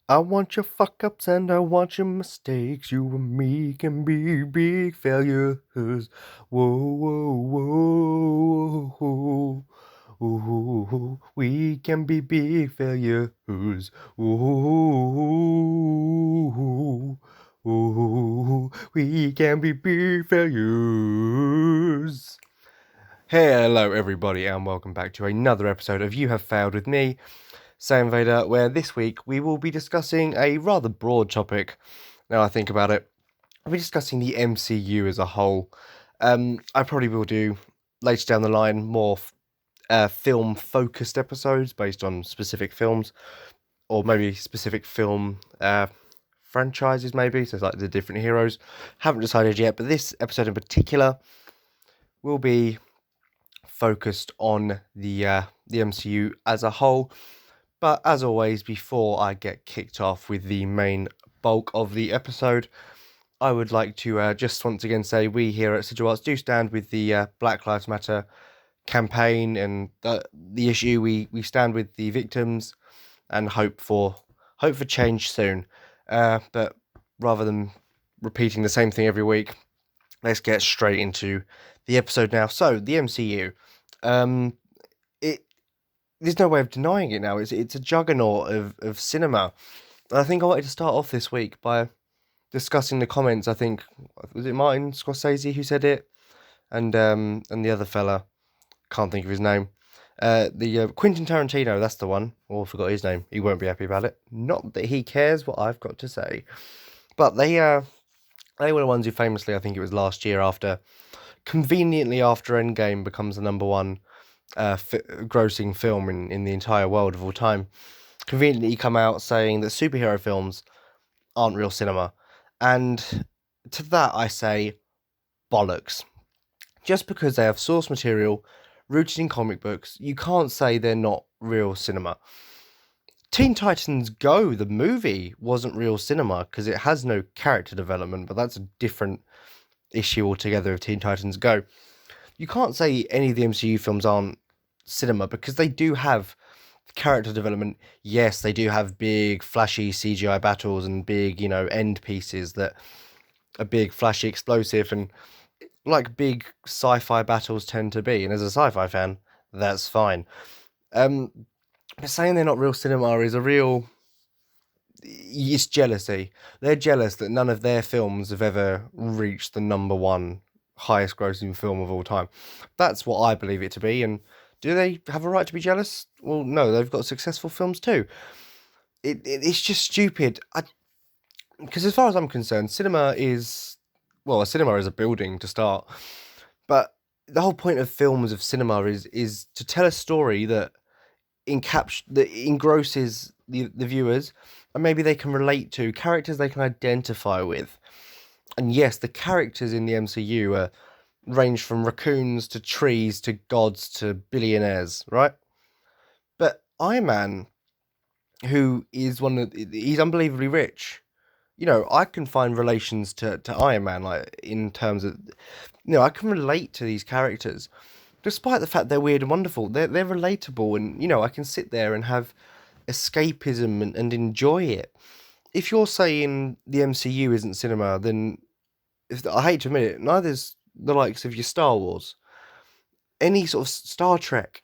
I want your fuck ups and I want your mistakes. You and me can be big failures. Whoa, whoa, whoa. Ooh, we can be big failures. Ooh, ooh, we can be big failures. Hello, everybody, and welcome back to another episode of You Have Failed with me, SaiyanVader, where this week we will be discussing a rather broad topic. Now I think about it, we'll be discussing the MCU as a whole. I probably will do later down the line more film-focused episodes based on specific films, or maybe specific film franchises, maybe. So it's like the different heroes. Haven't decided yet, but this episode in particular will be focused on the MCU as a whole. But as always, before I get kicked off with the main bulk of the episode, I would like to just once again say we here at Sigil Arts do stand with the Black Lives Matter campaign and the issue. We stand with the victims and hope for change soon. But rather than repeating the same thing every week, let's get straight into the episode now. So the MCU, it there's no way of denying it now. It's a juggernaut of cinema. And I think I wanted to start off this week by discussing the comments. I think was it Martin Scorsese who said it, and the other fella, can't think of his name. The Quentin Tarantino, that's the one. Oh, I forgot his name. He won't be happy about it. Not that he cares what I've got to say, but they were the ones who famously, I think it was last year, conveniently after Endgame becomes the number one grossing film in the entire world of all time, conveniently come out saying that superhero films aren't real cinema. And to that I say bollocks. Just because they have source material rooted in comic books, you can't say they're not real cinema. Teen Titans Go, the movie, wasn't real cinema because it has no character development, but that's a different issue altogether of Teen Titans Go. You can't say any of the MCU films aren't cinema because they do have character development. Yes, they do have big, flashy CGI battles and big, end pieces that are big, flashy, explosive, and like big sci-fi battles tend to be. And as a sci-fi fan, that's fine. Um, but saying they're not real cinema is a real. It's jealousy. They're jealous that none of their films have ever reached the number one highest grossing film of all time. That's what I believe it to be. And do they have a right to be jealous? Well, no, they've got successful films too. It's just stupid. Because as far as I'm concerned, a cinema is a building to start. But the whole point of films of cinema is to tell a story that that engrosses the viewers, and maybe they can relate to characters they can identify with. And yes, the characters in the MCU range from raccoons to trees to gods to billionaires, right? But Iron Man, who is he's unbelievably rich. I can find relations to Iron Man, like in terms of, I can relate to these characters, despite the fact they're weird and wonderful. They're relatable, and I can sit there and have escapism and enjoy it. If you're saying the MCU isn't cinema, then I hate to admit it, neither's the likes of your Star Wars, any sort of Star Trek,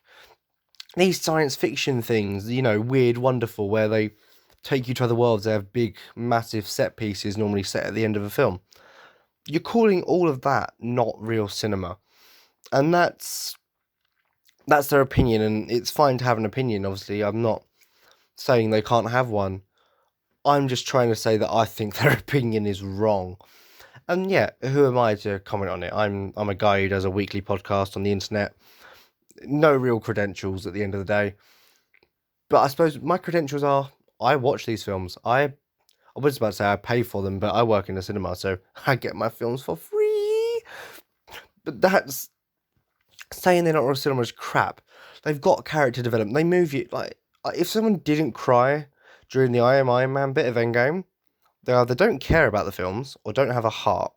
these science fiction things, weird, wonderful, where they take you to other worlds. They have big, massive set pieces normally set at the end of a film. You're calling all of that not real cinema, and that's their opinion, and it's fine to have an opinion. Obviously, I'm not saying they can't have one. I'm just trying to say that I think their opinion is wrong. And yeah, who am I to comment on it? I'm a guy who does a weekly podcast on the internet. No real credentials at the end of the day. But I suppose my credentials are I watch these films. I was about to say I pay for them, but I work in a cinema, so I get my films for free. But that's saying they're not real cinema is crap. They've got character development. They move you like if someone didn't cry during the I Am Iron Man bit of Endgame, they either don't care about the films or don't have a heart.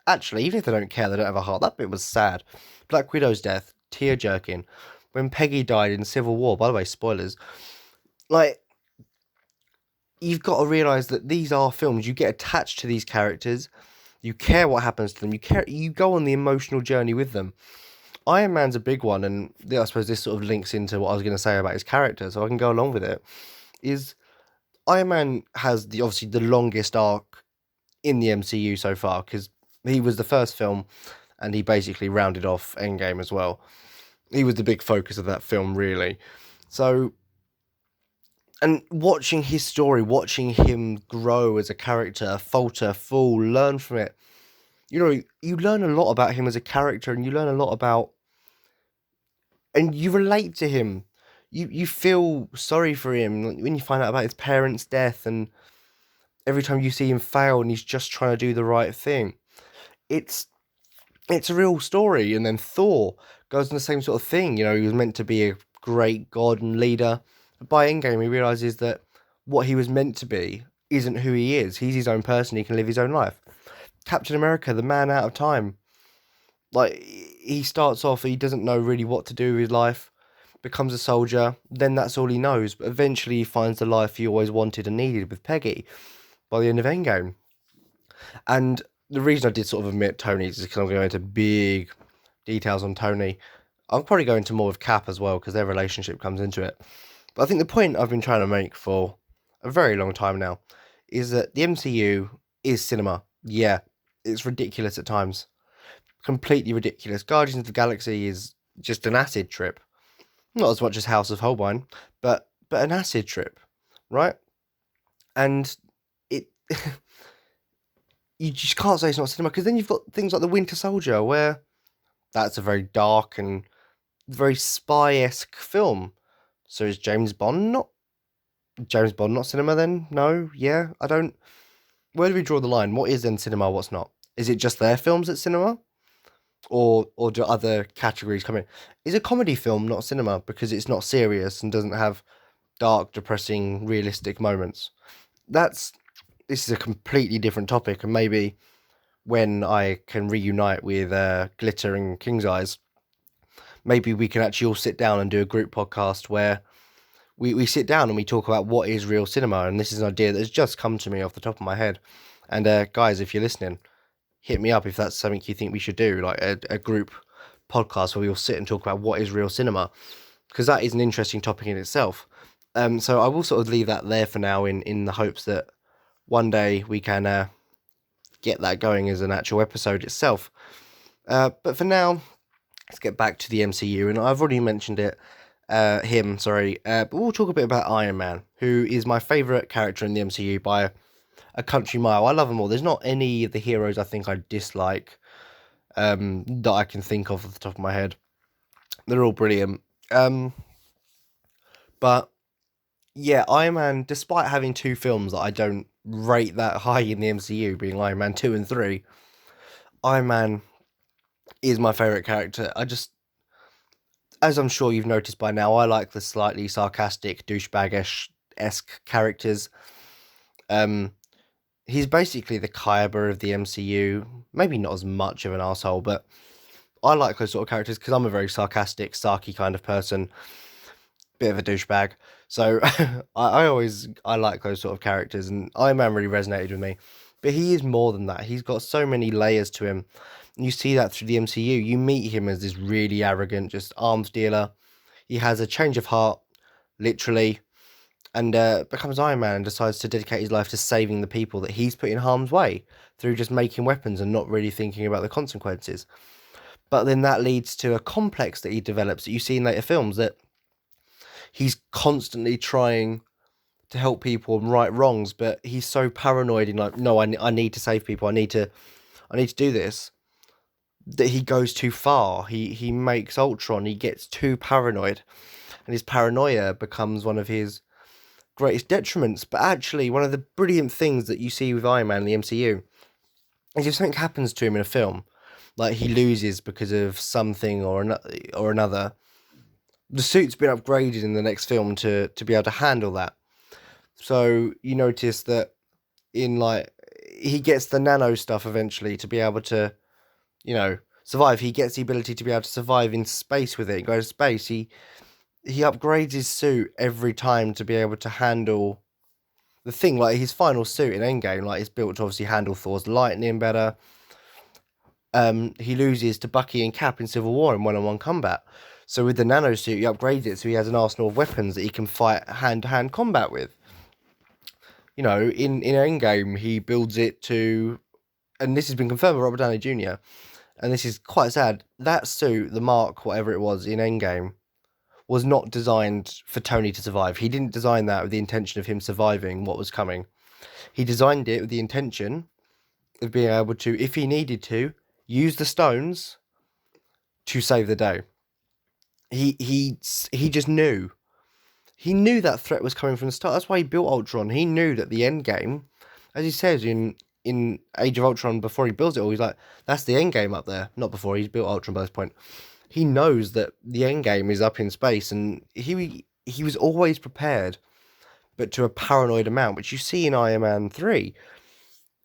Actually, even if they don't care, they don't have a heart. That bit was sad. Black Widow's death, tear jerking. When Peggy died in Civil War, by the way, spoilers. Like, you've got to realise that these are films. You get attached to these characters. You care what happens to them. You go on the emotional journey with them. Iron Man's a big one, and I suppose this sort of links into what I was going to say about his character, so I can go along with it. Is Iron Man has obviously the longest arc in the MCU so far, because he was the first film, and he basically rounded off Endgame as well. He was the big focus of that film, really. So, and watching his story, watching him grow as a character, falter, fall, learn from it, you learn a lot about him as a character, and you learn a lot about, and you relate to him. You feel sorry for him when you find out about his parents' death, and every time you see him fail and he's just trying to do the right thing. It's a real story. And then Thor goes on the same sort of thing. He was meant to be a great god and leader. But by Endgame, he realizes that what he was meant to be isn't who he is. He's his own person. He can live his own life. Captain America, the man out of time. Like, he starts off, he doesn't know really what to do with his life, becomes a soldier, then that's all he knows. But eventually he finds the life he always wanted and needed with Peggy by the end of Endgame. And the reason I did sort of admit Tony is because I'm going to go into big details on Tony. I'll probably go into more with Cap as well, because their relationship comes into it. But I think the point I've been trying to make for a very long time now is that the MCU is cinema. Yeah, it's ridiculous at times. Completely ridiculous. Guardians of the Galaxy is just an acid trip. Not as much as House of Holbein, but an acid trip, right? And it you just can't say it's not cinema, because then you've got things like The Winter Soldier, where that's a very dark and very spy-esque film. So is James Bond not cinema then? No? Yeah? I don't... Where do we draw the line? What is then cinema, what's not? Is it just their films at cinema? Or do other categories come in? Is a comedy film not cinema because it's not serious and doesn't have dark, depressing, realistic moments? This is a completely different topic, and maybe when I can reunite with Glitter and King's Eyes, maybe we can actually all sit down and do a group podcast where we sit down and we talk about what is real cinema. And this is an idea that has just come to me off the top of my head. And guys, if you're listening, hit me up if that's something you think we should do, like a group podcast where we all sit and talk about what is real cinema, because that is an interesting topic in itself. So I will sort of leave that there for now, in the hopes that one day we can get that going as an actual episode itself. But for now, let's get back to the MCU, and I've already mentioned it, but we'll talk a bit about Iron Man, who is my favourite character in the MCU by a country mile. I love them all. There's not any of the heroes I think I dislike that I can think of off the top of my head. They're all brilliant. But yeah, Iron Man, despite having two films that I don't rate that high in the MCU, being Iron Man 2 and 3, Iron Man is my favourite character. As I'm sure you've noticed by now, I like the slightly sarcastic, douchebag-esque characters. He's basically the Kaiba of the MCU. Maybe not as much of an asshole, but I like those sort of characters because I'm a very sarcastic, sarky kind of person. Bit of a douchebag. So I like those sort of characters, and Iron Man really resonated with me. But he is more than that. He's got so many layers to him. And you see that through the MCU. You meet him as this really arrogant, just arms dealer. He has a change of heart, literally, and becomes Iron Man and decides to dedicate his life to saving the people that he's put in harm's way through just making weapons and not really thinking about the consequences. But then that leads to a complex that he develops that you see in later films, that he's constantly trying to help people and right wrongs, but he's so paranoid and like, no, I need to save people. I need to do this, that he goes too far. He makes Ultron. He gets too paranoid, and his paranoia becomes one of his greatest detriments. But actually, one of the brilliant things that you see with Iron Man in the MCU is if something happens to him in a film, like he loses because of something or another, the suit's been upgraded in the next film to be able to handle that. So you notice that he gets the nano stuff eventually to be able to, survive. He gets the ability to be able to survive in space with it. He goes to space. He upgrades his suit every time to be able to handle the thing, like his final suit in Endgame, like is built to obviously handle Thor's lightning better. He loses to Bucky and Cap in Civil War in one-on-one combat. So with the nano suit, he upgrades it so he has an arsenal of weapons that he can fight hand-to-hand combat with. You know, in Endgame, he builds it to, and this has been confirmed by Robert Downey Jr., and this is quite sad, that suit, the Mark, whatever it was in Endgame, was not designed for Tony to survive. He didn't design that with the intention of him surviving what was coming. He designed it with the intention of being able to, if he needed to, use the stones to save the day. He just knew. He knew that threat was coming from the start. That's why he built Ultron. He knew that the end game, as he says in Age of Ultron, before he builds it all, he's like, that's the end game up there. Not before, he's built Ultron by this point. He knows that the end game is up in space, and he was always prepared, but to a paranoid amount, which you see in Iron Man 3.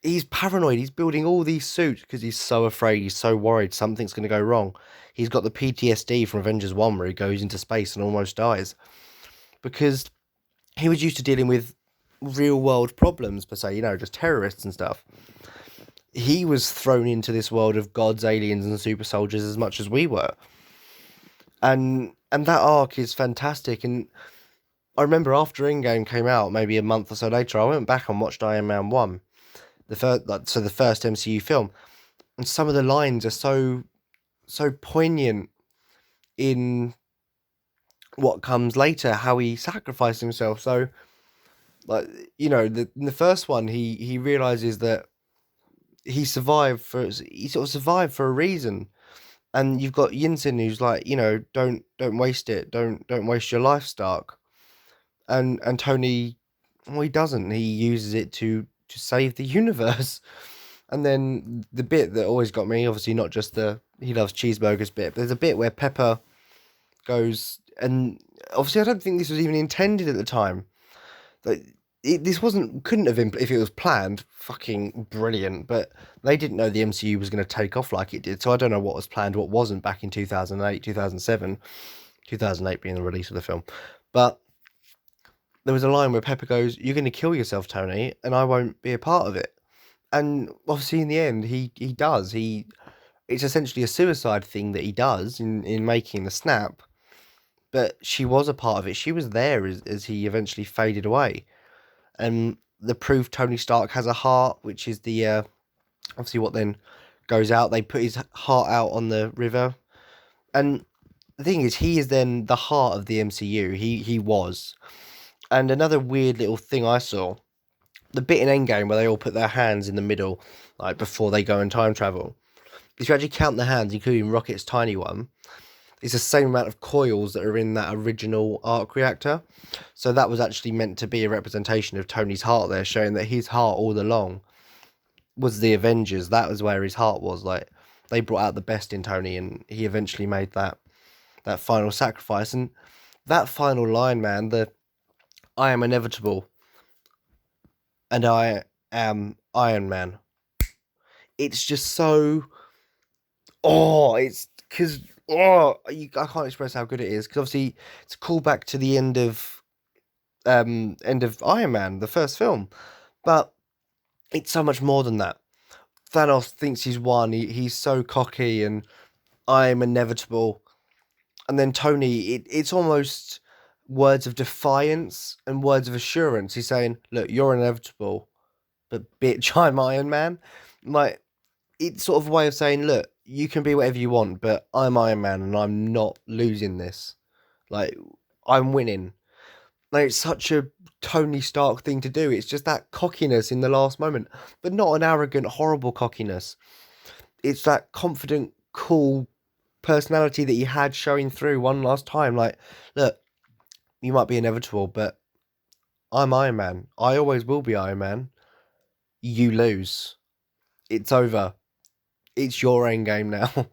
He's paranoid. He's building all these suits because he's so afraid. He's so worried something's going to go wrong. He's got the PTSD from Avengers 1 where he goes into space and almost dies. Because he was used to dealing with real world problems, per se, you know, just terrorists and stuff. He was thrown into this world of gods, aliens, and super soldiers as much as we were. And that arc is fantastic. And I remember after Endgame came out, maybe a month or so later, I went back and watched Iron Man 1. The first MCU film, and some of the lines are so poignant in what comes later, how he sacrificed himself. So, like, you know, in the first one, he realizes that he sort of survived for a reason, and you've got Yinsen who's like, you know, don't waste it, don't waste your life, Stark, and Tony, well, he doesn't. He uses it to save the universe. And then the bit that always got me, obviously not just the he loves cheeseburgers bit, but there's a bit where Pepper goes, and obviously I don't think this was even intended at the time. Like, this couldn't have been, if it was planned, fucking brilliant, but they didn't know the MCU was going to take off like it did, so I don't know what was planned, what wasn't back in 2008, 2007, 2008 being the release of the film. But there was a line where Pepper goes, "You're going to kill yourself, Tony, and I won't be a part of it." And obviously, in the end, he does. It's essentially a suicide thing that he does in making the snap. But she was a part of it. She was there as he eventually faded away. And the proof Tony Stark has a heart, which is the obviously what then goes out. They put his heart out on the river, and the thing is, he is then the heart of the MCU. He was. And another weird little thing I saw, the bit in Endgame where they all put their hands in the middle, like before they go and time travel. If you actually count the hands, including Rocket's tiny one, it's the same amount of coils that are in that original arc reactor. So that was actually meant to be a representation of Tony's heart there, showing that his heart all along was the Avengers. That was where his heart was. Like, they brought out the best in Tony, and he eventually made that final sacrifice. And that final line, man, I am inevitable, and I am Iron Man. It's just so, it's because, I can't express how good it is, because obviously it's a callback to the end of Iron Man, the first film, but it's so much more than that. Thanos thinks he's won. He's so cocky, and I am inevitable. And then Tony, it's almost words of defiance and words of assurance. He's saying, look, you're inevitable, but bitch, I'm Iron Man. Like, it's sort of a way of saying, look, you can be whatever you want, but I'm Iron Man and I'm not losing this. Like, I'm winning. Like, it's such a Tony Stark thing to do. It's just that cockiness in the last moment, but not an arrogant, horrible cockiness. It's that confident, cool personality that he had showing through one last time. Like, look, you might be inevitable, but I'm Iron Man. I always will be Iron Man. You lose. It's over. It's your end game now.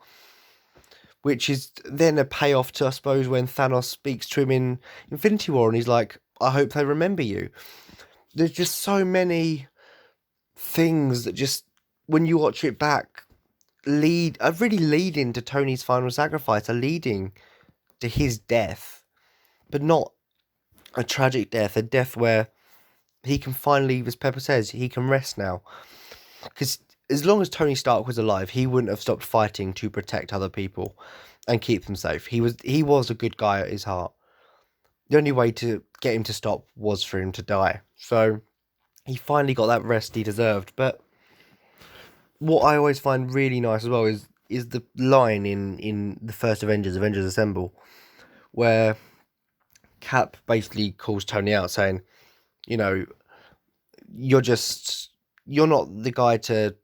Which is then a payoff to, I suppose, when Thanos speaks to him in Infinity War, and he's like, I hope they remember you. There's just so many things that just, when you watch it back, really lead into Tony's final sacrifice, are leading to his death. But not a tragic death, a death where he can finally, as Pepper says, he can rest now. Because as long as Tony Stark was alive, he wouldn't have stopped fighting to protect other people and keep them safe. He was a good guy at his heart. The only way to get him to stop was for him to die. So he finally got that rest he deserved. But what I always find really nice as well is the line in the first Avengers Assemble, where Cap basically calls Tony out saying, you know, you're not the guy to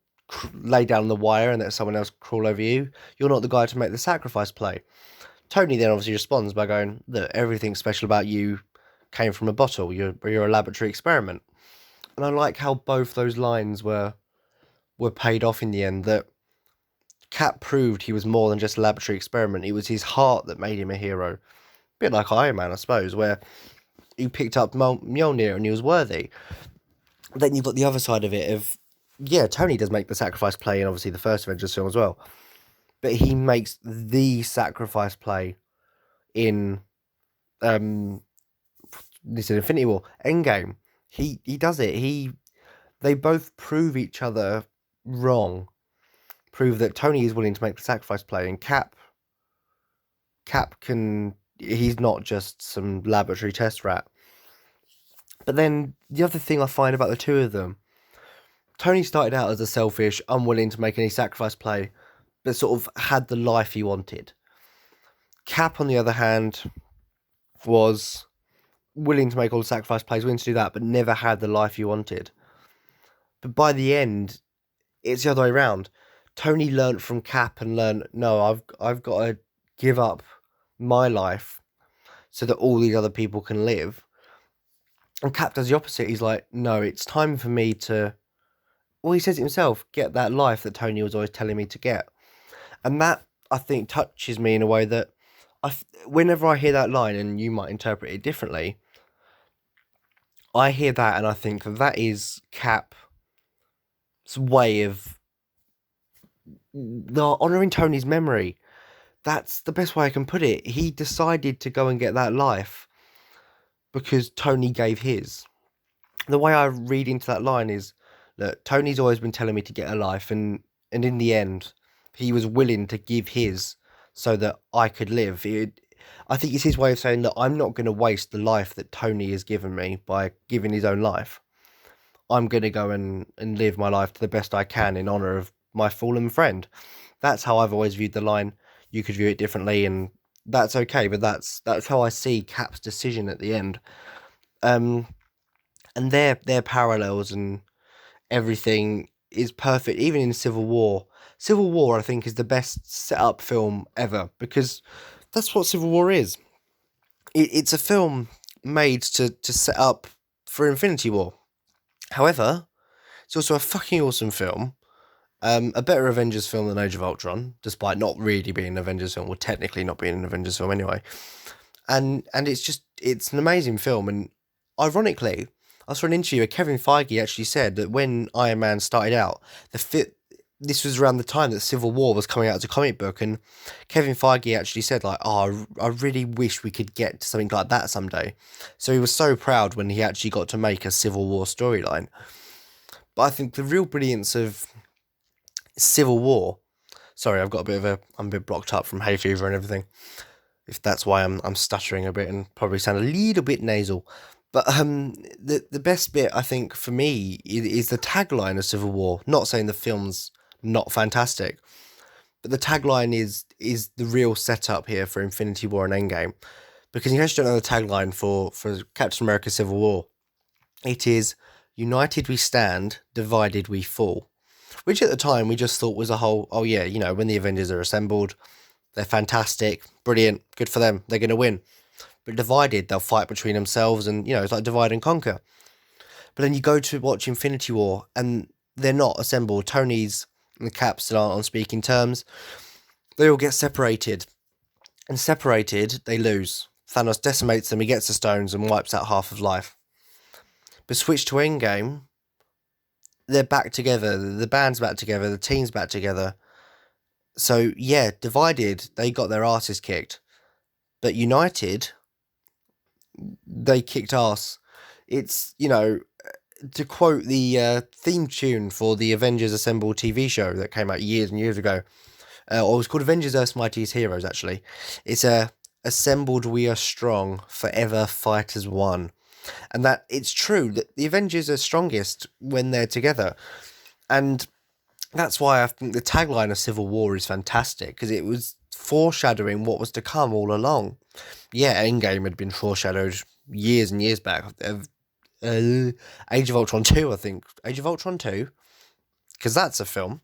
lay down the wire and let someone else crawl over you. You're not the guy to make the sacrifice play. Tony then obviously responds by going, look, everything special about you came from a bottle. You're a laboratory experiment. And I like how both those lines were paid off in the end, that Cap proved he was more than just a laboratory experiment. It was his heart that made him a hero. A bit like Iron Man, I suppose, where he picked up Mjolnir and he was worthy. Then you've got the other side of it of, yeah, Tony does make the sacrifice play in obviously the first Avengers film as well. But he makes the sacrifice play in this is Infinity War, Endgame. He does it. They both prove each other wrong. Prove that Tony is willing to make the sacrifice play, and Cap he's not just some laboratory test rat. But then the other thing I find about the two of them, Tony started out as a selfish, unwilling to make any sacrifice play, but sort of had the life he wanted. Cap, on the other hand, was willing to make all the sacrifice plays, willing to do that, but never had the life he wanted. But by the end, it's the other way around. Tony learnt from Cap and learned, no, I've got to give up my life so that all these other people can live. And Cap does the opposite. He's like, no, it's time for me to, well, he says it himself, get that life that Tony was always telling me to get. And that, I think, touches me in a way that whenever I hear that line, and you might interpret it differently, I hear that and I think that is Cap's way of honouring Tony's memory. That's the best way I can put it. He decided to go and get that life because Tony gave his. The way I read into that line is that Tony's always been telling me to get a life, and in the end, he was willing to give his so that I could live. I think it's his way of saying that I'm not going to waste the life that Tony has given me by giving his own life. I'm going to go and live my life to the best I can in honour of my fallen friend. That's how I've always viewed the line. You could view it differently, and that's okay, but that's how I see Cap's decision at the end. And their parallels and everything is perfect, even in Civil War. Civil War, I think, is the best set-up film ever, because that's what Civil War is. It's a film made to set up for Infinity War. However, it's also a fucking awesome film. A better Avengers film than Age of Ultron, despite not really being an Avengers film, or technically not being an Avengers film anyway. And it's an amazing film. And ironically, I saw an interview where Kevin Feige actually said that when Iron Man started out, this was around the time that Civil War was coming out as a comic book, and Kevin Feige actually said, like, oh, I really wish we could get to something like that someday. So he was so proud when he actually got to make a Civil War storyline. But I think the real brilliance of Civil War, sorry, I'm a bit blocked up from hay fever and everything, if that's why I'm stuttering a bit and probably sound a little bit nasal. But the best bit, I think, for me is the tagline of Civil War. Not saying the film's not fantastic, but the tagline is the real setup here for Infinity War and Endgame. Because in case you don't know the tagline for Captain America Civil War, it is, united we stand, divided we fall. Which at the time we just thought was a whole, oh yeah, when the Avengers are assembled, they're fantastic, brilliant, good for them, they're going to win. But divided, they'll fight between themselves, and, it's like divide and conquer. But then you go to watch Infinity War, and they're not assembled. Tony's and the Cap still aren't on speaking terms. They all get separated. And separated, they lose. Thanos decimates them, he gets the stones, and wipes out half of life. But switch to Endgame, they're back together, the band's back together, the team's back together. So, yeah, divided, they got their asses kicked. But united, they kicked ass. It's, to quote the theme tune for the Avengers Assemble TV show that came out years and years ago, or it was called Avengers Earth's Mightiest Heroes, actually. It's assembled we are strong, forever fight as one. And that it's true that the Avengers are strongest when they're together. And that's why I think the tagline of Civil War is fantastic, because it was foreshadowing what was to come all along. Yeah, Endgame had been foreshadowed years and years back. Age of Ultron 2, I think. Age of Ultron 2, because that's a film.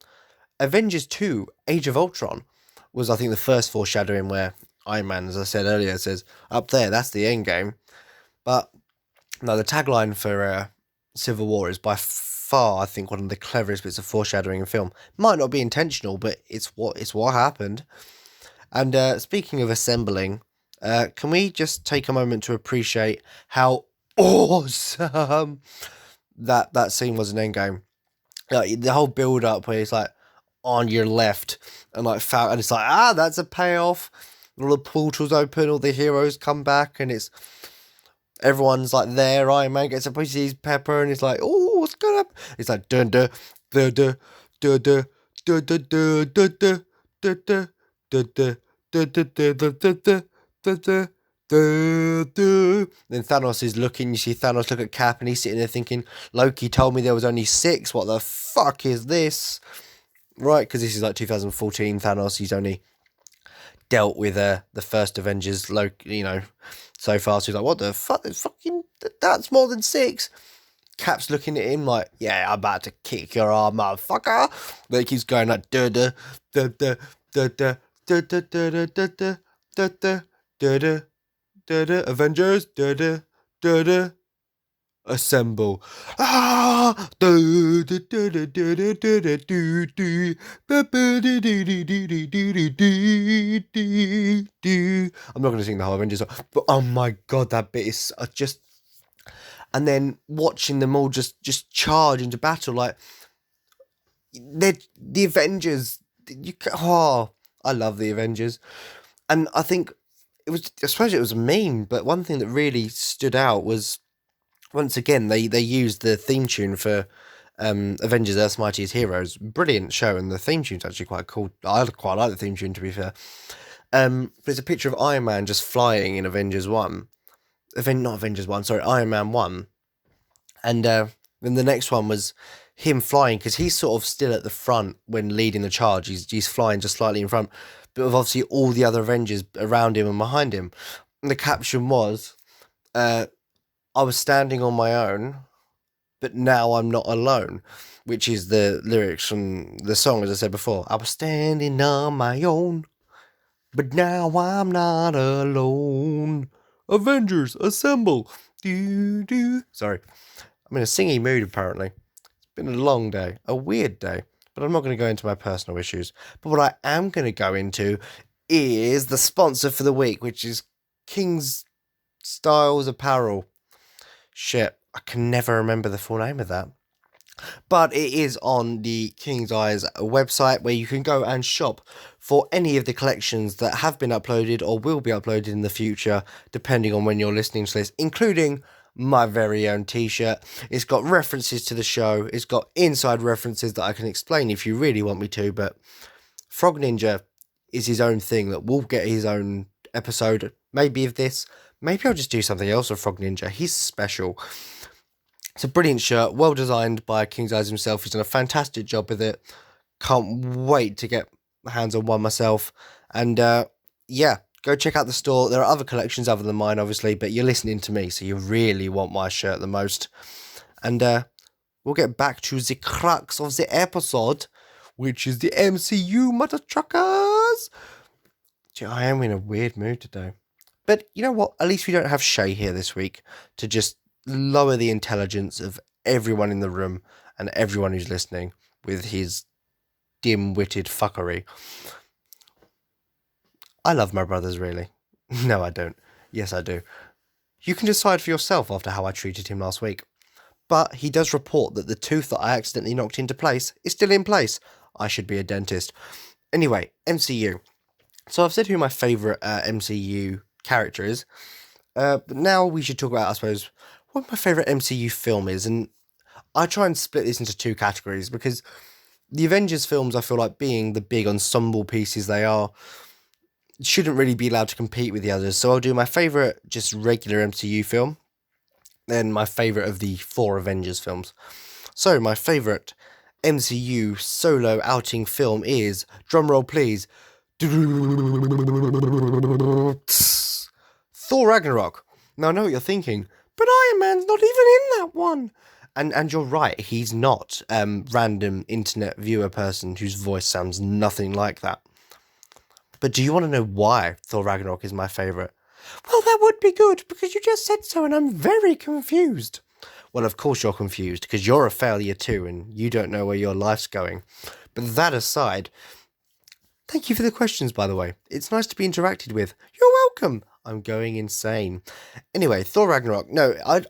Avengers 2, Age of Ultron, was, I think, the first foreshadowing where Iron Man, as I said earlier, says, up there, that's the end game. But, no, the tagline for Civil War is by far, I think, one of the cleverest bits of foreshadowing in film. Might not be intentional, but it's what happened. And speaking of assembling, can we just take a moment to appreciate how awesome that scene was in Endgame? Like, the whole build up where it's like on your left and like and it's like, that's a payoff. All the portals open, all the heroes come back, and it's everyone's like there. Iron Man gets a piece of his pepper, and it's like, oh, what's going up? It's like dun dun dun dun dun dun dun dun dun dun dun dun dun. Then Thanos is looking, you see Thanos look at Cap, and he's sitting there thinking, Loki told me there was only 6, what the fuck is this? Right, because this is like 2014 Thanos, he's only dealt with the first Avengers, Loki, so far, so he's like, what the fuck, that's more than 6. Cap's looking at him like, yeah, I'm about to kick your arm, motherfucker. But he keeps going like, da da da da da da da da da da da da da da da da Avengers, da da da da assemble. I'm not going to sing the whole Avengers song, but oh my god, that bit is just. And then watching them all just charge into battle, like they're the Avengers. I love the Avengers, and I think I suppose it was a meme, but one thing that really stood out was, once again, they used the theme tune for Avengers Earth's Mightiest Heroes. Brilliant show, and the theme tune's actually quite cool. I quite like the theme tune, to be fair. But it's a picture of Iron Man just flying in Avengers 1. Not Avengers 1, sorry, Iron Man 1. And then the next one was him flying, because he's sort of still at the front when leading the charge. He's flying just slightly in front, but with obviously all the other Avengers around him and behind him. And the caption was, I was standing on my own, but now I'm not alone, which is the lyrics from the song, as I said before. I was standing on my own, but now I'm not alone. Avengers, assemble. Sorry. I'm in a singy mood, apparently. It's been a long day, a weird day, but I'm not going to go into my personal issues. But what I am going to go into is the sponsor for the week, which is King's Styles Apparel. Shit, I can never remember the full name of that. But it is on the King's Eyes website, where you can go and shop for any of the collections that have been uploaded or will be uploaded in the future, depending on when you're listening to this, including my very own t-shirt. It's got references to the show. It's got inside references that I can explain if you really want me to, but Frog Ninja is his own thing that will get his own episode, maybe of this. Maybe I'll just do something else with Frog Ninja. He's special. It's a brilliant shirt, well designed by King's Eyes himself. He's done a fantastic job with it. Can't wait to get my hands on one myself. And yeah, go check out the store. There are other collections other than mine, obviously, but you're listening to me, so you really want my shirt the most. And we'll get back to the crux of the episode, which is the MCU mother truckers. Gee, I am in a weird mood today. But you know what? At least we don't have Shay here this week to just lower the intelligence of everyone in the room and everyone who's listening with his dim-witted fuckery. I love my brothers, really. No, I don't. Yes, I do. You can decide for yourself after how I treated him last week. But he does report that the tooth that I accidentally knocked into place is still in place. I should be a dentist. Anyway, MCU. So I've said who my favourite MCU character is. But now we should talk about, I suppose, what my favourite MCU film is. And I try and split this into two categories because the Avengers films, I feel like being the big ensemble pieces they are, shouldn't really be allowed to compete with the others. So I'll do my favourite, just regular MCU film, then my favourite of the 4 Avengers films. So my favourite MCU solo outing film is, drumroll please, Thor Ragnarok. Now I know what you're thinking, but Iron Man's not even in that one. And you're right, he's not random internet viewer person whose voice sounds nothing like that. But do you want to know why Thor Ragnarok is my favourite? Well, that would be good, because you just said so and I'm very confused. Well, of course you're confused, because you're a failure too and you don't know where your life's going. But that aside, thank you for the questions, by the way. It's nice to be interacted with. You're welcome. I'm going insane. Anyway, Thor Ragnarok. No, I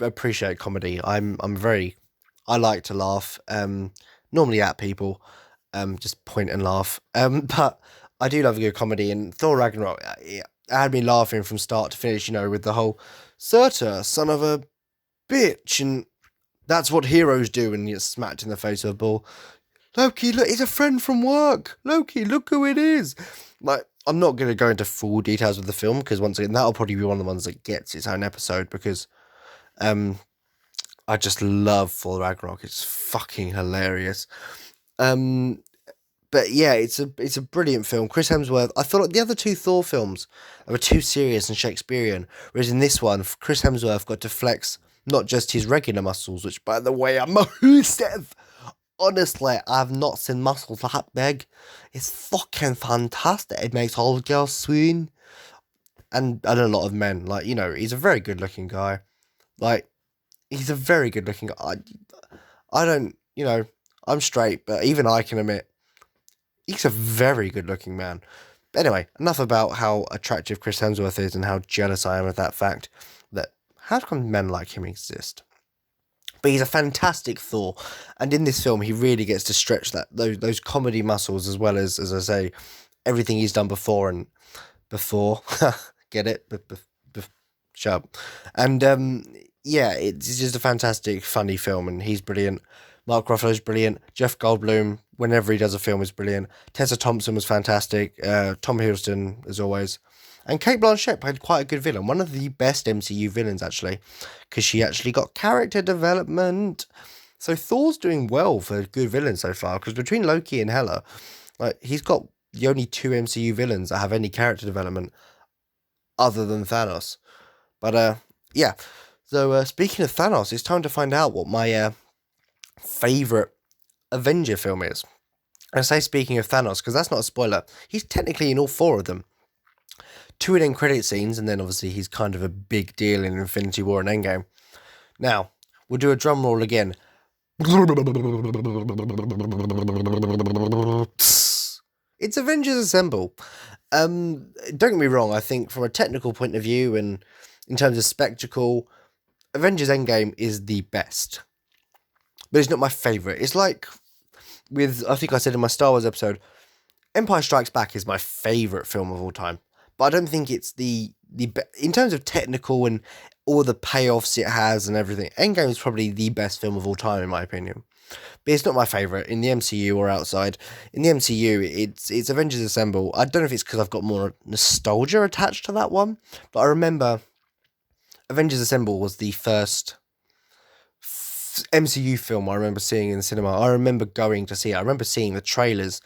appreciate comedy. I like to laugh. Normally at people, just point and laugh. But I do love a good comedy, and Thor Ragnarok, it had me laughing from start to finish. With the whole Surtur, son of a bitch, and that's what heroes do, and you're smacked in the face with a ball. Loki, look, it's a friend from work. Loki, look who it is. Like, I'm not going to go into full details of the film, because once again, that'll probably be one of the ones that gets its own episode, because I just love Thor Ragnarok. It's fucking hilarious. But yeah, it's a brilliant film. Chris Hemsworth, I feel like the other 2 Thor films were too serious and Shakespearean, whereas in this one, Chris Hemsworth got to flex not just his regular muscles, which, by the way, are massive. Honestly, I've not seen muscles that big. It's fucking fantastic. It makes all girls swoon. And a lot of men. Like, he's a very good looking guy. Like, he's a very good looking guy. I don't, I'm straight, but even I can admit, he's a very good looking man. But anyway, enough about how attractive Chris Hemsworth is and how jealous I am of that fact. That how come men like him exist? But he's a fantastic Thor, and in this film, he really gets to stretch those comedy muscles, as well as I say, everything he's done before. Get it? Shut up. And yeah, it's just a fantastic, funny film, and he's brilliant. Mark Ruffalo's brilliant. Jeff Goldblum, whenever he does a film, is brilliant. Tessa Thompson was fantastic. Tom Hiddleston, as always. And Cate Blanchett played quite a good villain. One of the best MCU villains, actually, because she actually got character development. So Thor's doing well for a good villain so far, because between Loki and Hela, like, he's got the only 2 MCU villains that have any character development other than Thanos. But yeah. So speaking of Thanos, it's time to find out what my favourite Avenger film is. And I say speaking of Thanos, because that's not a spoiler. He's technically in all 4 of them. 2 in end credit scenes, and then obviously he's kind of a big deal in Infinity War and Endgame. Now, we'll do a drum roll again. It's Avengers Assemble. Don't get me wrong, I think from a technical point of view and in terms of spectacle, Avengers Endgame is the best. But it's not my favourite. It's like with, I think I said in my Star Wars episode, Empire Strikes Back is my favourite film of all time. But I don't think it's the in terms of technical and all the payoffs it has and everything, Endgame is probably the best film of all time, in my opinion. But it's not my favourite in the MCU or outside. In the MCU, it's Avengers Assemble. I don't know if it's because I've got more nostalgia attached to that one, but I remember Avengers Assemble was the first MCU film I remember seeing in the cinema. I remember going to see it. I remember seeing the trailers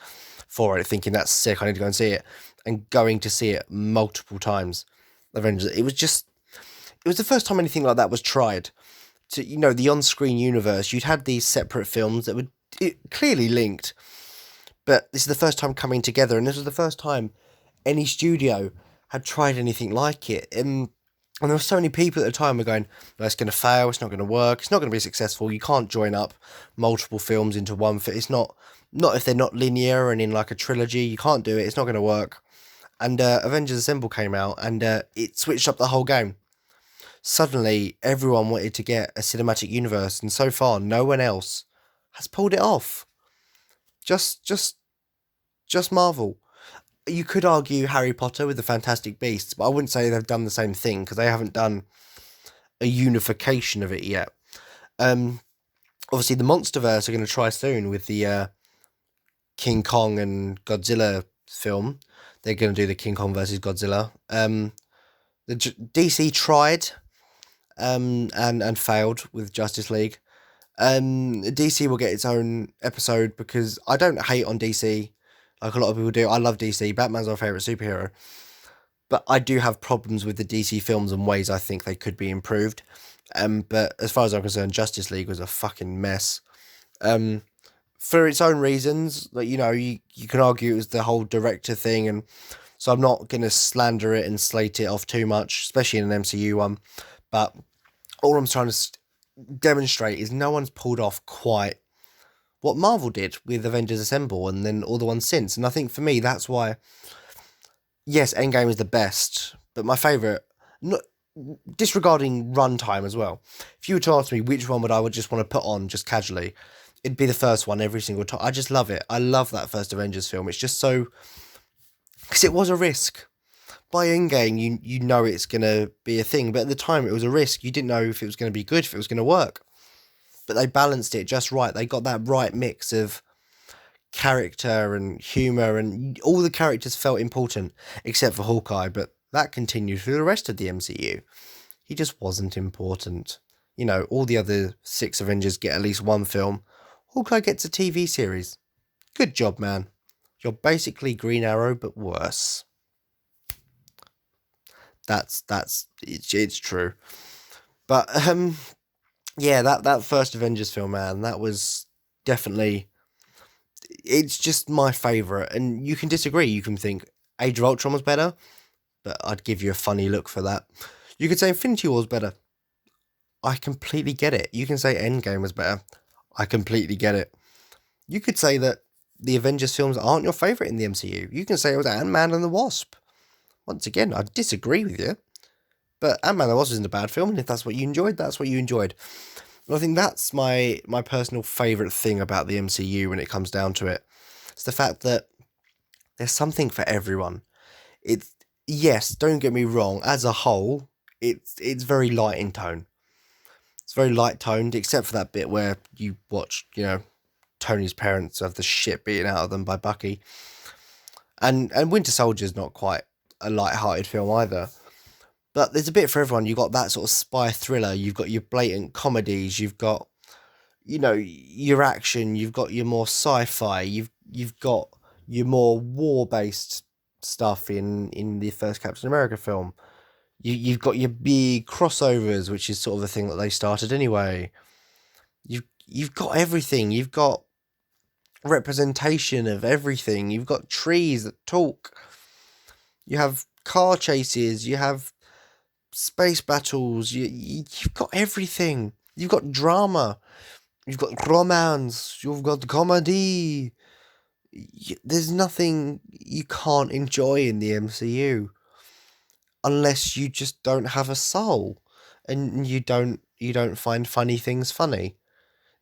for it, thinking that's sick, I need to go and see it, and going to see it multiple times. Avengers. It was the first time anything like that was tried. To, the on-screen universe, you'd had these separate films that were clearly linked, but this is the first time coming together, and this was the first time any studio had tried anything like it. And there were so many people at the time were going, no, it's going to fail, it's not going to work, it's not going to be successful, you can't join up multiple films into one film, it's not if they're not linear and in like a trilogy, you can't do it, it's not going to work. And Avengers Assemble came out, and it switched up the whole game. Suddenly, everyone wanted to get a cinematic universe, and so far, no one else has pulled it off. Just Marvel. You could argue Harry Potter with the Fantastic Beasts, but I wouldn't say they've done the same thing, because they haven't done a unification of it yet. Obviously, the MonsterVerse are going to try soon with the King Kong and Godzilla film. They're going to do the King Kong versus Godzilla. The DC tried and failed with Justice League. DC will get its own episode because I don't hate on DC like a lot of people do. I love DC. Batman's my favourite superhero. But I do have problems with the DC films and ways I think they could be improved. But as far as I'm concerned, Justice League was a fucking mess. For its own reasons, like, you can argue it was the whole director thing, and so I'm not going to slander it and slate it off too much, especially in an MCU one. But all I'm trying to demonstrate is no one's pulled off quite what Marvel did with Avengers Assemble and then all the ones since. And I think for me, that's why, yes, Endgame is the best, but my favourite, not disregarding runtime as well. If you were to ask me which one would just want to put on just casually, it'd be the first one every single time. I just love it. I love that first Avengers film. It's just so, because it was a risk. By Endgame, you know it's going to be a thing, but at the time it was a risk. You didn't know if it was going to be good, if it was going to work. But they balanced it just right. They got that right mix of character and humour, and all the characters felt important, except for Hawkeye, but that continued through the rest of the MCU. He just wasn't important. All the other 6 Avengers get at least one film. Hawkeye gets a TV series. Good job, man. You're basically Green Arrow, but worse. It's true. But yeah, that first Avengers film, man, that was definitely, it's just my favourite. And you can disagree. You can think Age of Ultron was better, but I'd give you a funny look for that. You could say Infinity War was better. I completely get it. You can say Endgame was better. I completely get it. You could say that the Avengers films aren't your favourite in the MCU. You can say it was Ant-Man and the Wasp. Once again, I disagree with you. But Ant-Man and the Wasp isn't a bad film, and if that's what you enjoyed, that's what you enjoyed. And I think that's my personal favourite thing about the MCU when it comes down to it. It's the fact that there's something for everyone. Yes, don't get me wrong, as a whole, it's very light in tone. It's very light-toned, except for that bit where you watch, Tony's parents have the shit beaten out of them by Bucky. And Winter Soldier's not quite a light-hearted film either. But there's a bit for everyone. You've got that sort of spy thriller. You've got your blatant comedies. You've got, your action. You've got your more sci-fi. You've got your more war-based stuff in the first Captain America film. You've got your big crossovers, which is sort of the thing that they started anyway. You've got everything. You've got representation of everything. You've got trees that talk. You have car chases. You have space battles. You've got everything. You've got drama. You've got romance. You've got comedy. There's nothing you can't enjoy in the MCU. Unless you just don't have a soul, and you don't find funny things funny.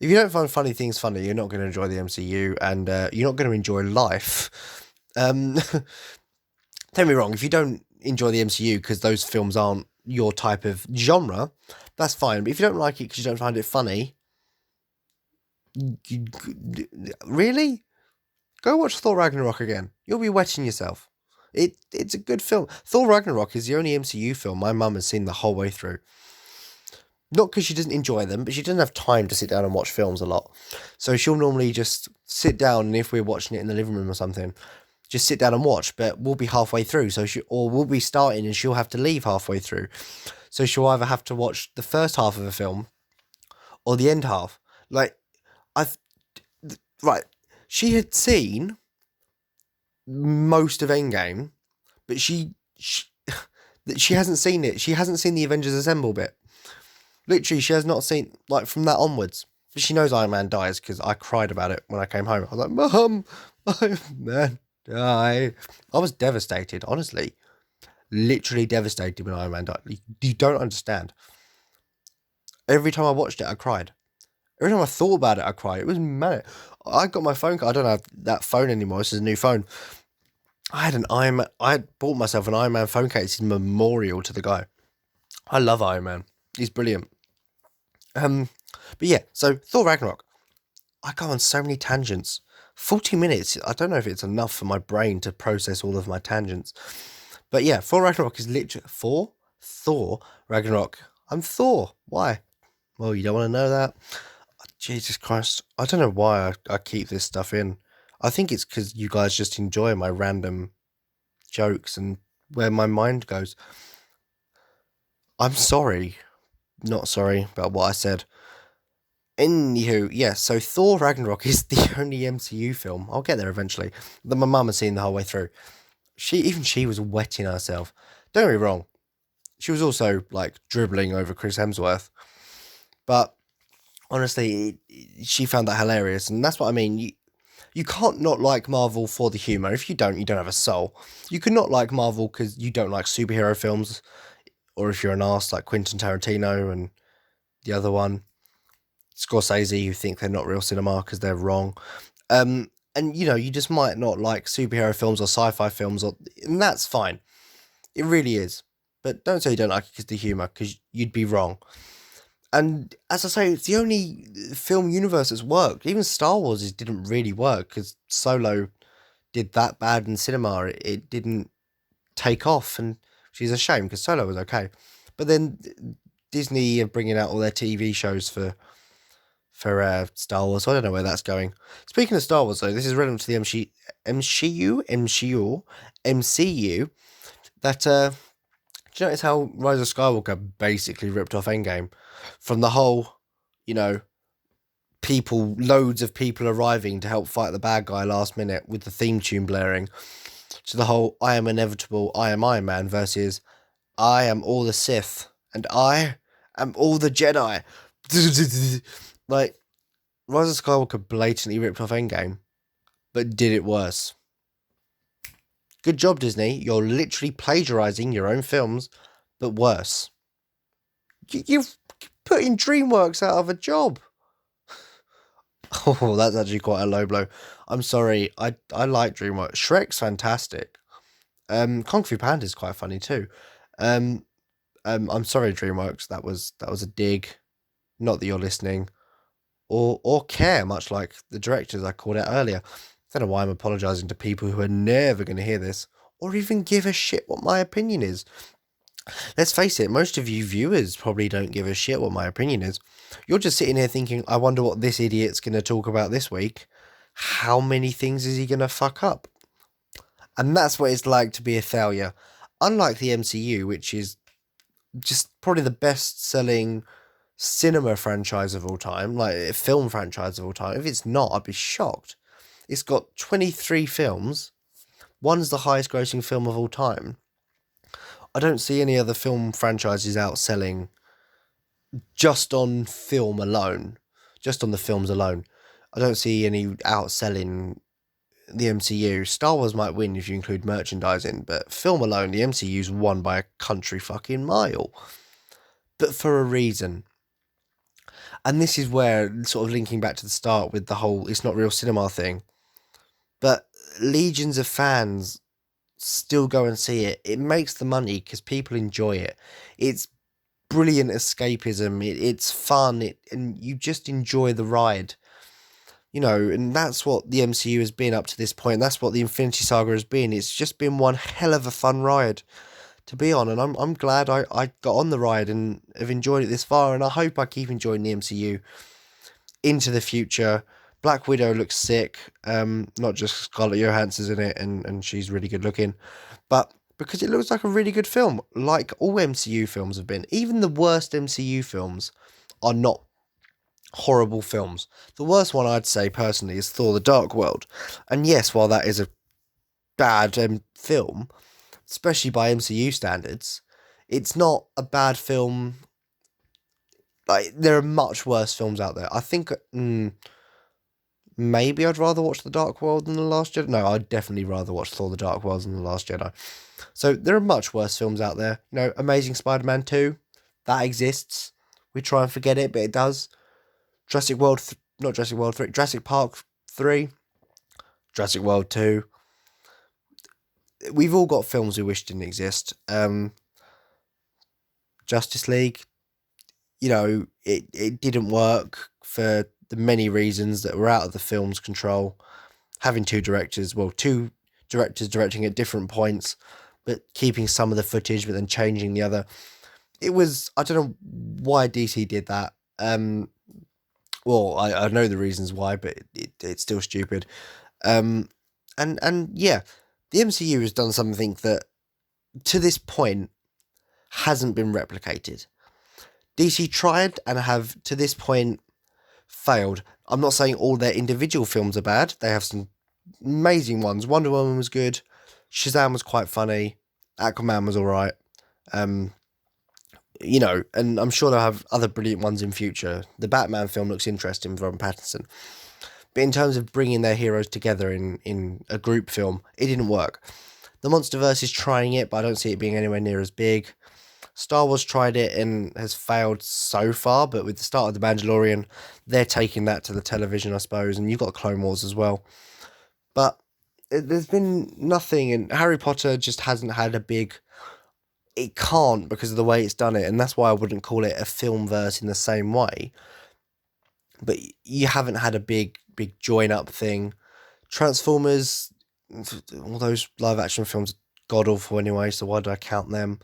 If you don't find funny things funny, you're not going to enjoy the MCU, and you're not going to enjoy life. Don't get me wrong, if you don't enjoy the MCU because those films aren't your type of genre, that's fine. But if you don't like it because you don't find it funny, really? Go watch Thor Ragnarok again. You'll be wetting yourself. It's a good film. Thor Ragnarok is the only MCU film my mum has seen the whole way through. Not because she doesn't enjoy them, but she doesn't have time to sit down and watch films a lot. So she'll normally just sit down, and if we're watching it in the living room or something, just sit down and watch, but we'll be halfway through. Or we'll be starting and she'll have to leave halfway through. So she'll either have to watch the first half of a film or the end half. She had seen most of Endgame, but she hasn't seen it. She hasn't seen the Avengers Assemble bit. Literally, she has not seen, from that onwards. But she knows Iron Man dies because I cried about it when I came home. I was like, Mum, Iron Man died. I was devastated, honestly. Literally devastated when Iron Man died. You don't understand. Every time I watched it, I cried. Every time I thought about it, I cried. It was mad. I got my phone. I don't have that phone anymore. This is a new phone. I had bought myself an Iron Man phone case in memorial to the guy. I love Iron Man. He's brilliant. But yeah, so Thor Ragnarok. I go on so many tangents. 40 minutes, I don't know if it's enough for my brain to process all of my tangents. But yeah, Thor Ragnarok is literally Thor Ragnarok. I'm Thor. Why? Well, you don't want to know that. Jesus Christ. I don't know why I keep this stuff in. I think it's because you guys just enjoy my random jokes and where my mind goes. I'm sorry. Not sorry about what I said. Anywho, yeah, so Thor Ragnarok is the only MCU film, I'll get there eventually, that my mum has seen the whole way through. She was wetting herself. Don't get me wrong, she was also like dribbling over Chris Hemsworth. But honestly, she found that hilarious, and that's what I mean. You can't not like Marvel for the humor. If you don't have a soul. You could not like Marvel because you don't like superhero films, or if you're an arse like Quentin Tarantino and the other one, Scorsese, who think they're not real cinema because they're wrong. And you just might not like superhero films or sci-fi films, and that's fine. It really is. But don't say you don't like it because the humor, because you'd be wrong. And as I say, it's the only film universe that's worked. Even Star Wars didn't really work because Solo did that bad in cinema. It didn't take off, and which is a shame because Solo was okay. But then Disney are bringing out all their TV shows for Star Wars. So I don't know where that's going. Speaking of Star Wars, though, this is relevant to the MCU. That do you notice how Rise of Skywalker basically ripped off Endgame from the whole, you know, loads of people arriving to help fight the bad guy last minute with the theme tune blaring, to the whole I am inevitable, I am Iron Man versus I am all the Sith and I am all the Jedi. Like, Rise of Skywalker blatantly ripped off Endgame, but did it worse. Good job, Disney. You're literally plagiarizing your own films, but worse. You've putting DreamWorks out of a job. Oh, that's actually quite a low blow. I'm sorry. I like DreamWorks. Shrek's fantastic. Kung Fu Panda's quite funny too. I'm sorry, DreamWorks. That was a dig. Not that you're listening, or care, much like the directors I called out earlier. I don't know why I'm apologising to people who are never going to hear this, or even give a shit what my opinion is. Let's face it, most of you viewers probably don't give a shit what my opinion is. You're just sitting here thinking, I wonder what this idiot's going to talk about this week. How many things is he going to fuck up? And that's what it's like to be a failure. Unlike the MCU, which is just probably the best-selling cinema franchise of all time, like a film franchise of all time. If it's not, I'd be shocked. It's got 23 films. One's the highest grossing film of all time. I don't see any other film franchises outselling just on film alone. Just on the films alone. I don't see any outselling the MCU. Star Wars might win if you include merchandising, but film alone, the MCU's won by a country fucking mile. But for a reason. And this is where, sort of linking back to the start with the whole it's not real cinema thing, but legions of fans still go and see it. It makes the money because people enjoy it. It's brilliant escapism. It's fun. And you just enjoy the ride. And that's what the MCU has been up to this point. That's what the Infinity Saga has been. It's just been one hell of a fun ride to be on, and I'm glad I got on the ride and have enjoyed it this far, and I hope I keep enjoying the MCU into the future. Black Widow looks sick, not just Scarlett Johansson's in it, and she's really good looking, but because it looks like a really good film, like all MCU films have been. Even the worst MCU films are not horrible films. The worst one I'd say personally is Thor: The Dark World, and yes, while that is a bad film, especially by MCU standards, it's not a bad film. Like, there are much worse films out there. I think maybe I'd rather watch The Dark World than The Last Jedi. No, I'd definitely rather watch Thor: The Dark World than The Last Jedi. So there are much worse films out there. Amazing Spider-Man 2, that exists. We try and forget it, but it does. Jurassic World 3, Jurassic Park 3, Jurassic World 2. We've all got films we wish didn't exist. Justice League, it didn't work for the many reasons that were out of the film's control. Having two directors directing at different points, but keeping some of the footage, but then changing the other. It was, I don't know why DC did that. Well, I know the reasons why, but it's still stupid. And yeah, the MCU has done something that to this point hasn't been replicated. DC tried and have to this point failed. I'm not saying all their individual films are bad. They have some amazing ones. Wonder Woman was good. Shazam was quite funny. Aquaman was alright. And I'm sure they'll have other brilliant ones in future. The Batman film looks interesting with Robert Pattinson. But in terms of bringing their heroes together in a group film, it didn't work. The Monsterverse is trying it, but I don't see it being anywhere near as big. Star Wars tried it and has failed so far, but with the start of The Mandalorian, they're taking that to the television, I suppose, and you've got Clone Wars as well. But there's been nothing, and Harry Potter just hasn't had a big... It can't because of the way it's done it, and that's why I wouldn't call it a film verse in the same way. But you haven't had a big join-up thing. Transformers, all those live-action films are god-awful anyway, so why do I count them?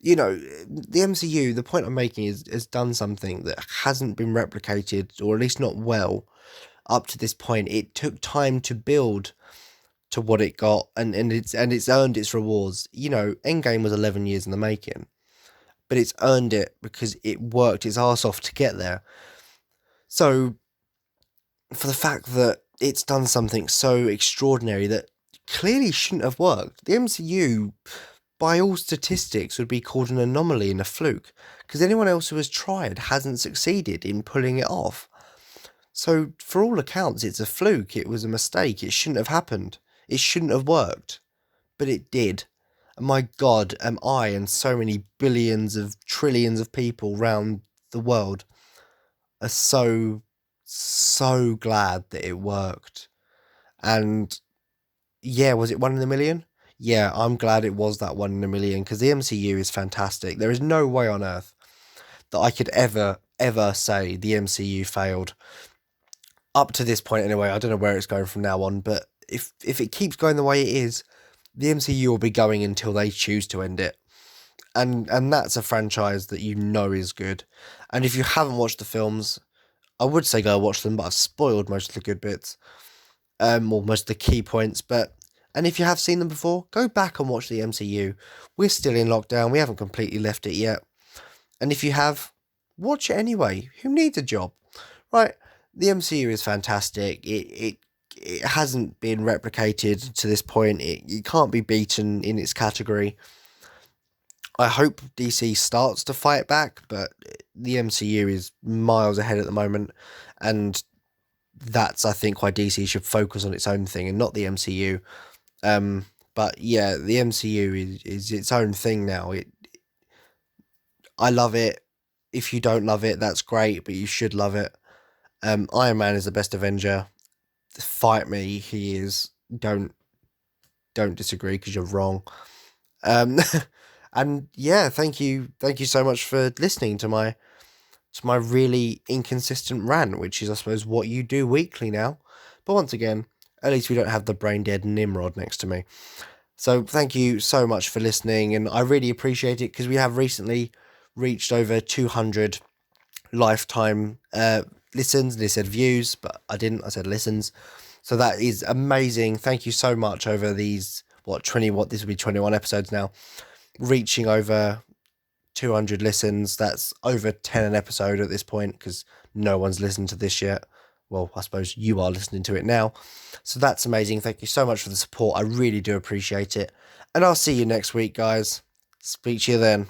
The MCU, the point I'm making is has done something that hasn't been replicated, or at least not well, up to this point. It took time to build to what it got, and it's earned its rewards. Endgame was 11 years in the making, but it's earned it because it worked its arse off to get there. So, for the fact that it's done something so extraordinary that clearly shouldn't have worked, the MCU, by all statistics, would be called an anomaly and a fluke, because anyone else who has tried hasn't succeeded in pulling it off. So, for all accounts, it's a fluke. It was a mistake. It shouldn't have happened. It shouldn't have worked. But it did. And my God, am I and so many billions of trillions of people around the world are so glad that it worked. And yeah, was it 1 in a million? Yeah, I'm glad it was that 1 in a million, because the MCU is fantastic. There is no way on earth that I could ever say the MCU failed. Up to this point anyway, I don't know where it's going from now on, but if it keeps going the way it is, the MCU will be going until they choose to end it. And that's a franchise that is good. And if you haven't watched the films, I would say go watch them, but I've spoiled most of the good bits. Or most of the key points, and if you have seen them before, go back and watch the MCU. We're still in lockdown, we haven't completely left it yet. And if you have, watch it anyway. Who needs a job? Right, the MCU is fantastic. It hasn't been replicated to this point. It can't be beaten in its category. I hope DC starts to fight back, but the MCU is miles ahead at the moment, and that's, I think, why DC should focus on its own thing and not the MCU. But yeah, the MCU is its own thing now. I love it. If you don't love it, that's great, but you should love it. Iron Man is the best Avenger. Fight me, he is. Don't disagree, because you're wrong. And yeah, thank you so much for listening to my really inconsistent rant, which is, I suppose, what you do weekly now. But once again, at least we don't have the brain dead Nimrod next to me. So thank you so much for listening, and I really appreciate it, because we have recently reached over 200 lifetime listens, and they said views, but I didn't, I said listens. So that is amazing. Thank you so much over these, this will be 21 episodes now, reaching over 200 listens. That's over 10 an episode at this point, because no one's listened to this yet. Well, I suppose you are listening to it now. So that's amazing. Thank you so much for the support. I really do appreciate it. And I'll see you next week, guys. Speak to you then.